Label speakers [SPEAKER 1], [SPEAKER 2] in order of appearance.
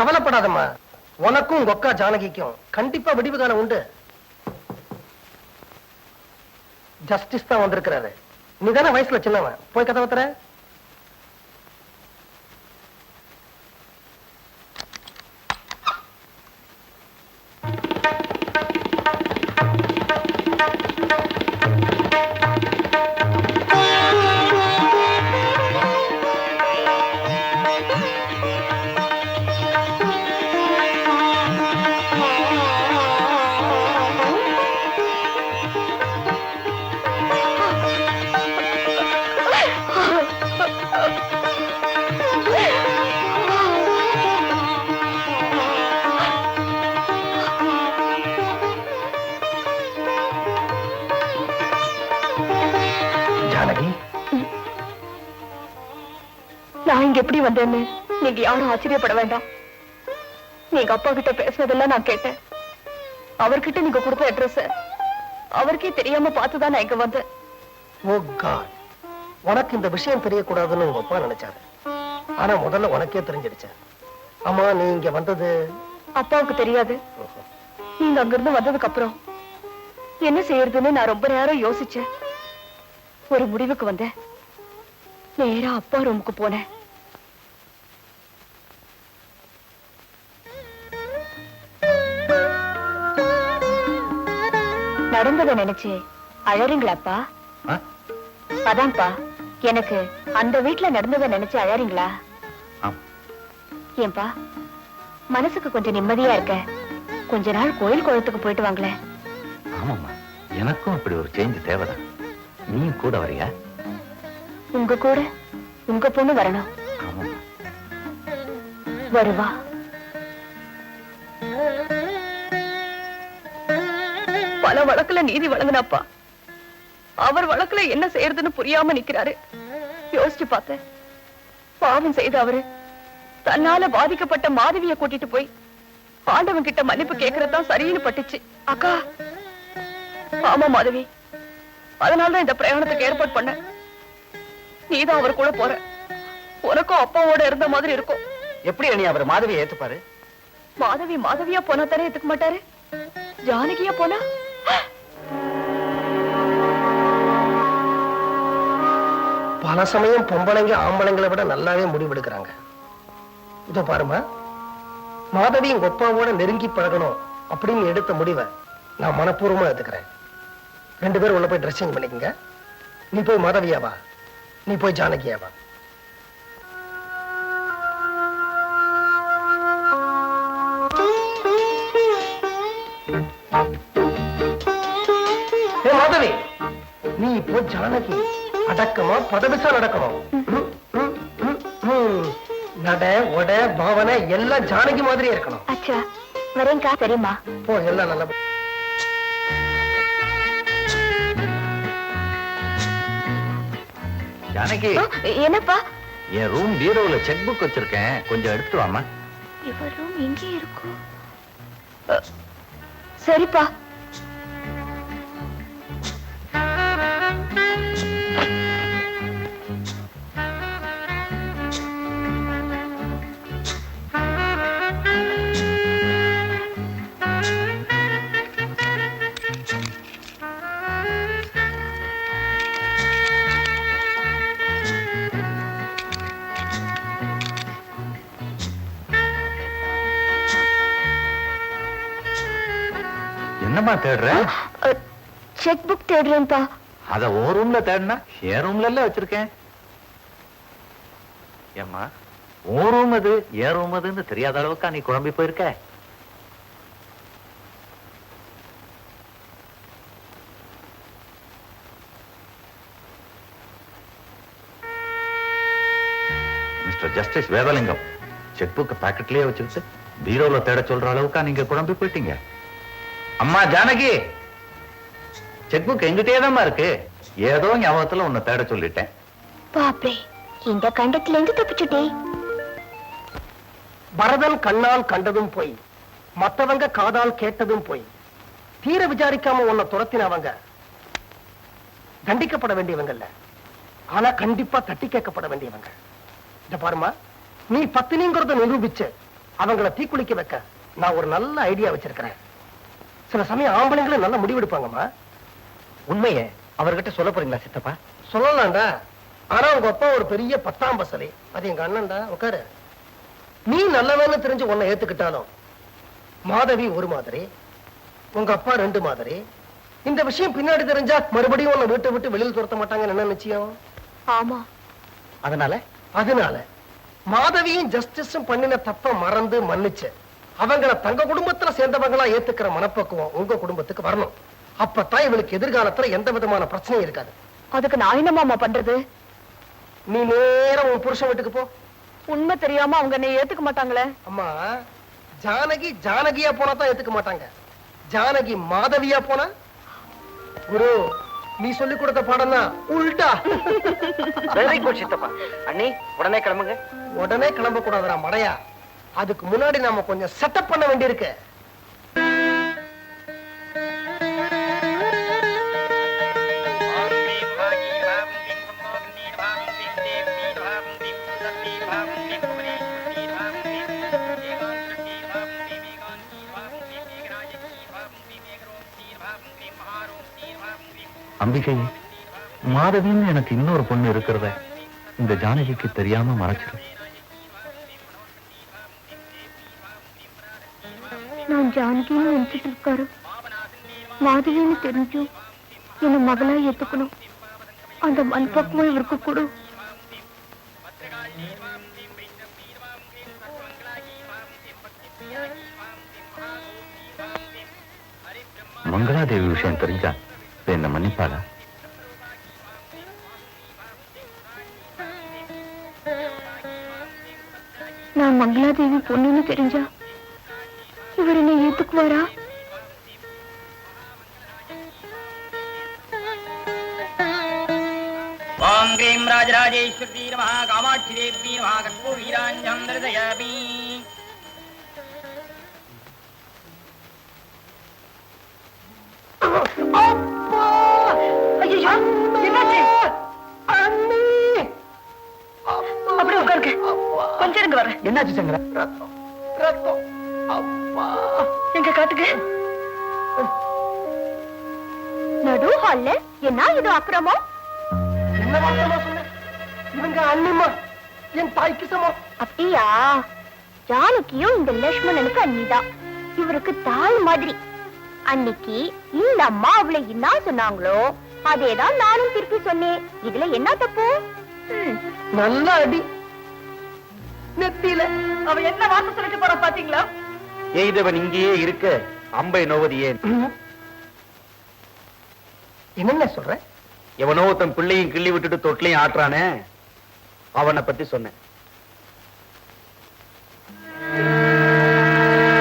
[SPEAKER 1] கவலைப்படாதம்மா, உனக்கும் உங்க அக்கா ஜானகிக்கும் கண்டிப்பா விடிவு காலம் உண்டு. ஜஸ்டிஸ் தான் வந்திருக்கிறாரு. நீதானே வயசுல சின்னவன், போய் கதவை தர.
[SPEAKER 2] நான் இங்க எப்படி வந்தேன்னு நீங்க யாரும் ஆச்சரியப்பட வேண்டாம். நீங்க அப்பா கிட்ட பேசுனதெல்லாம் நான் கேட்டேன். அவர்கிட்ட நீங்க கொடுத்த அட்ரஸ் அவருக்கே தெரியாம பார்த்துதான் நான் இங்க வந்தேன்.
[SPEAKER 1] ஓ காட், உனக்கு இந்த விஷயம் தெரியக்கூடாதுன்னு உங்க அப்பா நினைச்சாரு. ஆனா முதல்ல உனக்கே தெரிஞ்சிடுச்சேன். ஆமா, நீ இங்க வந்தது
[SPEAKER 2] அப்பாவுக்கு தெரியாது. நீங்க அங்கிருந்து வந்ததுக்கு அப்புறம் என்ன செய்யறதுன்னு நான் ரொம்ப நேரம் யோசிச்சேன். ஒரு முடிவுக்கு வந்தேன். நேரா அப்பா ரூமுக்கு போனேன். நடந்ததை நினைச்சு அழறீங்களாப்பா? அதான்ப்பா, எனக்கு அந்த வீட்டுல நடந்ததை நினைச்சு அழறீங்களா? ஏன்பா, மனசுக்கு கொஞ்சம் நிம்மதியா இருக்க கொஞ்ச நாள் கோயில் குளத்துக்கு போயிட்டு வாங்களேன்.
[SPEAKER 3] ஆமாம்மா, எனக்கும் அப்படி ஒரு சேஞ்ச் தேவைதான். நீ கூட வரியா?
[SPEAKER 2] உங்க கூட உங்க பொண்ணு வரணும். வருவா? பல வழக்குல நீதி வழங்கினப்பா, அவர் வழக்குல என்ன செய்யறதுன்னு புரியாம நிக்கிறாரு. யோசிச்சு பார்த்தேன். பாவம் செய்த அவரு தன்னால பாதிக்கப்பட்ட மாதவிய கூட்டிட்டு போய் ஆண்டவன் கிட்ட மன்னிப்பு கேட்கறதான் சரின்னு பட்டுச்சு. அக்கா, ஆமா மாதவி, அதனாலதான் இந்த பிரயாணத்துக்கு ஏற்பாடு பண்ண. நீதான் அவர் கூட போற. உனக்கும் அப்பாவோட இருந்த மாதிரி இருக்கும்.
[SPEAKER 1] எப்படி அண்ணி அவர் மாதவியை ஏத்துப்பாரு?
[SPEAKER 2] மாதவி மாதவியா போனா தானே ஏத்துக்க மாட்டாரு. ஜானகியா போனா?
[SPEAKER 1] பல சமயம் பொம்பளைங்க ஆம்பளைங்களை விட நல்லாவே முடிவெடுக்கிறாங்க. இதோ பாருமா, மாதவி எங்க அப்பாவோட நெருங்கி பழகணும் அப்படின்னு எடுத்த முடிவை நான் மனப்பூர்வமா எடுத்துக்கிறேன். 2 பேரும் உள்ள போய் ட்ரெஸ்ஸிங் பண்ணிக்கங்க. நீ போய் மாதவியாவா, நீ போய் ஜானகியாவா. மாதவி, நீ இப்போ ஜானகி அடக்கமா பதவிசா நடக்கணும். நட உட பாவனை எல்லாம் ஜானகி மாதிரி இருக்கணும்.
[SPEAKER 2] அச்சா, வரேங்கா. தெரியுமா?
[SPEAKER 1] போ, எல்லாம் நல்ல.
[SPEAKER 3] ஜானகி,
[SPEAKER 2] என்னப்பா?
[SPEAKER 3] என் ரூம் பீரோல செக் புக் வச்சிருக்கேன், கொஞ்சம் எடுத்துட்டு வாமா.
[SPEAKER 2] இவர் ரூம் எங்கே இருக்கும்? சரிப்பா.
[SPEAKER 3] என்னமா தேடுற?
[SPEAKER 2] செக் புக் தேடுறேன்ப்பா.
[SPEAKER 3] அத ஓ ரூம்ல தேடுனா என் ரூம்ல வச்சிருக்கேன். ஏம்மா, ஓ ரூம் அது என் ரூம் அதுன்னு தெரியாத அளவுக்கா நீ குழம்பி போயிருக்க? மிஸ்டர் ஜஸ்டிஸ் வேதலிங்கம், செக் புக் பாக்கெட்லயே வச்சுக்கிட்டு பீரோல தேட சொல்ற அளவுக்கா நீங்க குழம்பி போயிட்டீங்க? அம்மா ஜானகி, செக் புக் எங்கிட்டே தான் இருக்கு. ஏதோ ஞாபகத்துல உன்னை தேட சொல்லிட்டேன்.
[SPEAKER 2] பாப்பே, இந்த கண்டத்துல இருந்து தப்பிச்சுட்டே.
[SPEAKER 1] பரதன் கண்ணால் கண்டதும் போய், மத்தவங்க காதால் கேட்டதும் போய், தீர விசாரிக்காம உன்னை துரத்தினவங்க தண்டிக்கப்பட வேண்டியவங்கல்ல, ஆனா கண்டிப்பா தட்டி கேட்கப்பட வேண்டியவங்க. இத பாருமா, நீ பத்தினிங்கிறத நிரூபிச்சு அவங்கள தீக்குளிக்க வைக்க நான் ஒரு நல்ல ஐடியா வச்சிருக்கிறேன். சில சமயம் ஆம்பளைங்களும் நல்ல முடிவெடுப்பாங்கம்மா.
[SPEAKER 4] உண்மையை அவர்கிட்ட சொல்ல போறீங்களா சித்தப்பா?
[SPEAKER 1] சொல்லலாம்டா. ஆனா உங்க அப்பா ஒரு பெரிய 10ஆம் பசலி. அது எங்க அண்ணன்டா. உட்காரு. நீ நல்லவன்னு தெரிஞ்சு உன்னை ஏத்துக்கிட்டாலும் மாதவி ஒரு மாதிரி, உங்க அப்பா 2 மாதிரி. இந்த விஷயம் பின்னாடி தெரிஞ்சா மறுபடியும் உன்னை வீட்டை விட்டு வெளியில் துரத்த மாட்டாங்கன்னு என்ன நிச்சயம்?
[SPEAKER 2] ஆமா.
[SPEAKER 1] அதனால மாதவியும் ஜஸ்டிஸும் பண்ணின தப்ப மறந்து மன்னிச்சு அவங்கள தங்க குடும்பத்துல சேர்ந்தவங்களா ஏத்துக்கிற மனப்பக்குவம் உங்க குடும்பத்துக்கு வரணும். அப்பதான் இவளுக்கு எதிர்காலத்துல எந்த விதமான பிரச்சனையும் இருக்காது.
[SPEAKER 2] அதுக்கு நான் என்னமாமா பண்றது?
[SPEAKER 1] நீ நேரா உன் புருஷன் வீட்டுக்கு போ.
[SPEAKER 2] உண்மை தெரியாம அவங்க என்னை ஏத்துக்க மாட்டாங்களே.
[SPEAKER 1] அம்மா, ஜானகி ஜானகியா போனா தான் ஏத்துக்க மாட்டாங்க. ஜானகி மாதவியா போனா, குரு நீ சொல்லி கொடுத்த பாடம் தான் உல்டா.
[SPEAKER 4] வெரி குட் சித்தப்பா. அண்ணி உடனே கிளம்புங்க.
[SPEAKER 1] உடனே கிளம்ப கூடாதுடா மடையா. அதுக்கு முன்னாடி நாம கொஞ்சம் செட்டப் பண்ண வேண்டியிருக்கு.
[SPEAKER 3] அம்பிகை, மாதவின்னு எனக்கு இன்னொரு பொண்ணு இருக்கிறத இந்த ஜானகிக்கு தெரியாம மறைச்சிரு.
[SPEAKER 2] நான் ஜானகின்னு நினைச்சிட்டு இருக்காரு. மாதவின்னு தெரிஞ்சும் என்ன மகளா ஏத்துக்கணும். அந்த மண்பக்குவம் இவருக்கு கொடு.
[SPEAKER 3] மங்களாதேவி விஷயம் தெரிஞ்சா என்ன மன்னிப்பாளா?
[SPEAKER 2] நான் மங்களாதேவி பொண்ணுன்னு தெரிஞ்சா இவர் என்ன ஏத்துக்குவாரா?
[SPEAKER 5] ஓம் க்ரீம் ராஜராஜேஸ்வரி நமः காமாட்சி தேவி நமः கற்பூரீராஞ்சம் தரிசயாமி.
[SPEAKER 2] அப்படி உட்காருங்க. கொஞ்சம் இருங்க வர.
[SPEAKER 4] என்னாச்சு சங்கரா?
[SPEAKER 1] ரத்தம் ரத்தம். அப்பா,
[SPEAKER 2] எங்க காட்டுங்க. நடு ஹால்ல என்ன இது அக்கிரமம்?
[SPEAKER 1] என்ன வார்த்தை சொன்ன? இவங்க அண்ணிமா, என் தாய்க்கு சமம்.
[SPEAKER 2] அப்படியா? ஜானகியும் இந்த லட்சுமணனுக்கு அண்ணிதான். இவருக்கு தாய் மாதிரி. அன்னைக்கு இந்த அம்மா அவளை என்ன சொன்னாங்களோ அதேதான் நானும் திருப்பி சொன்னேன். இதுல என்ன தப்பு?
[SPEAKER 1] நல்ல அடி நெத்தியில.
[SPEAKER 2] அவ என்ன வார்த்தை சொல்லிட்டு போறா பாத்தீங்களா?
[SPEAKER 4] எய்தவன் இங்கேயே இருக்க அம்பை நோவது ஏன்?
[SPEAKER 1] என்னென்ன சொல்ற?
[SPEAKER 4] எவனோ தன் பிள்ளையும் கிள்ளி விட்டுட்டு தொட்டிலையும் ஆட்டுறானே, அவனை பத்தி சொன்னேன்.